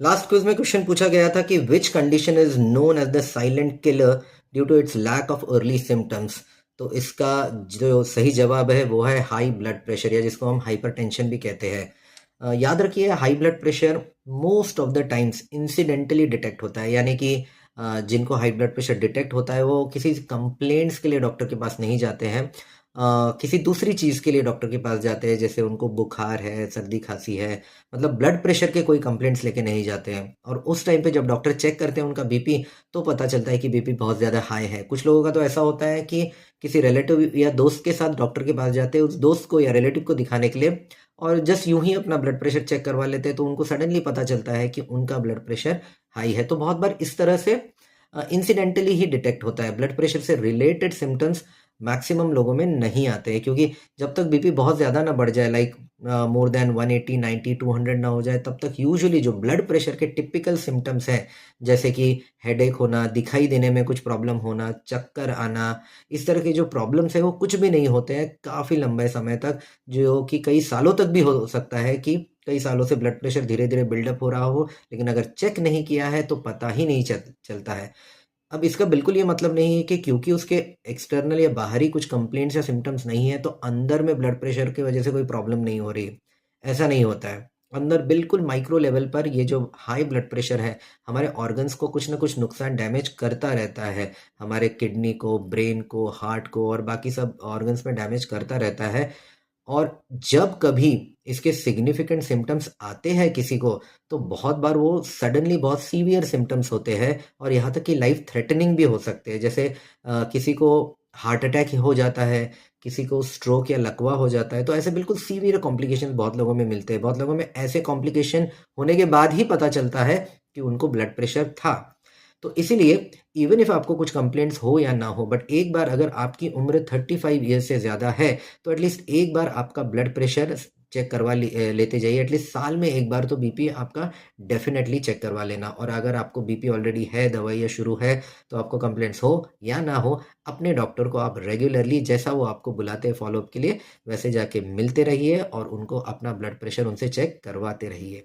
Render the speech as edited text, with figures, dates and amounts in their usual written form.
Last quiz में question पूछा गया था कि which condition is known as the silent killer due to its lack of early symptoms. तो इसका जो सही जवाब है वो है हाई ब्लड प्रेशर, या जिसको हम हाइपरटेंशन भी कहते हैं। याद रखिए, high blood pressure most of the times incidentally detect होता है, यानी कि जिनको हाई ब्लड प्रेशर डिटेक्ट होता है वो किसी कंप्लेंट्स के लिए डॉक्टर के पास नहीं जाते हैं, किसी दूसरी चीज़ के लिए डॉक्टर के पास जाते हैं, जैसे उनको बुखार है, सर्दी खांसी है, मतलब ब्लड प्रेशर के कोई कंप्लेंट्स लेके नहीं जाते हैं। और उस टाइम पे जब डॉक्टर चेक करते हैं उनका बीपी, तो पता चलता है कि बीपी बहुत ज़्यादा हाई है। कुछ लोगों का तो ऐसा होता है कि किसी रिलेटिव या दोस्त के साथ डॉक्टर के पास जाते हैं उस दोस्त को या रिलेटिव को दिखाने के लिए, और जस्ट यूं ही अपना ब्लड प्रेशर चेक करवा लेते हैं तो उनको सडनली पता चलता है कि उनका ब्लड प्रेशर हाई है। तो बहुत बार इस तरह से इंसिडेंटली ही डिटेक्ट होता है। ब्लड प्रेशर से रिलेटेड सिम्टम्स मैक्सिमम लोगों में नहीं आते हैं, क्योंकि जब तक बीपी बहुत ज़्यादा ना बढ़ जाए, लाइक मोर देन 180 90 200 ना हो जाए, तब तक यूजुअली जो ब्लड प्रेशर के टिपिकल सिम्टम्स हैं, जैसे कि हेडेक होना, दिखाई देने में कुछ प्रॉब्लम होना, चक्कर आना, इस तरह के जो प्रॉब्लम्स हैं वो कुछ भी नहीं होते हैं काफ़ी लंबे समय तक, जो कि कई सालों तक भी हो सकता है कि कई सालों से ब्लड प्रेशर धीरे धीरे बिल्डअप हो रहा हो, लेकिन अगर चेक नहीं किया है तो पता ही नहीं चलता है। अब इसका बिल्कुल ये मतलब नहीं है कि क्योंकि उसके एक्सटर्नल या बाहरी कुछ कंप्लेंट्स या सिम्टम्स नहीं है तो अंदर में ब्लड प्रेशर की वजह से कोई प्रॉब्लम नहीं हो रही। ऐसा नहीं होता है। अंदर बिल्कुल माइक्रो लेवल पर ये जो हाई ब्लड प्रेशर है, हमारे ऑर्गन्स को कुछ ना कुछ नुकसान डैमेज करता रहता है। हमारे किडनी को, ब्रेन को, हार्ट को और बाकी सब ऑर्गन्स में डैमेज करता रहता है। और जब कभी इसके सिग्निफिकेंट सिम्टम्स आते हैं किसी को, तो बहुत बार वो सडनली बहुत सीवियर सिम्टम्स होते हैं और यहाँ तक कि लाइफ थ्रेटनिंग भी हो सकते हैं। जैसे किसी को हार्ट अटैक हो जाता है, किसी को स्ट्रोक या लकवा हो जाता है, तो ऐसे बिल्कुल सीवियर कॉम्प्लिकेशन बहुत लोगों में मिलते हैं। बहुत लोगों में ऐसे कॉम्प्लिकेशन होने के बाद ही पता चलता है कि उनको ब्लड प्रेशर था। तो इसीलिए इवन इफ आपको कुछ कंप्लेंट्स हो या ना हो, बट एक बार अगर आपकी उम्र 35 ईयर्स से ज़्यादा है, तो एटलीस्ट एक बार आपका ब्लड प्रेशर चेक लेते जाइए। एटलीस्ट साल में एक बार तो बीपी आपका डेफिनेटली चेक करवा लेना। और अगर आपको बीपी ऑलरेडी है, दवाइयाँ शुरू है, तो आपको कंप्लेंट्स हो या ना हो, अपने डॉक्टर को आप रेगुलरली जैसा वो आपको बुलाते हैं फॉलोअप के लिए, वैसे जाके मिलते रहिए और उनको अपना ब्लड प्रेशर उनसे चेक करवाते रहिए।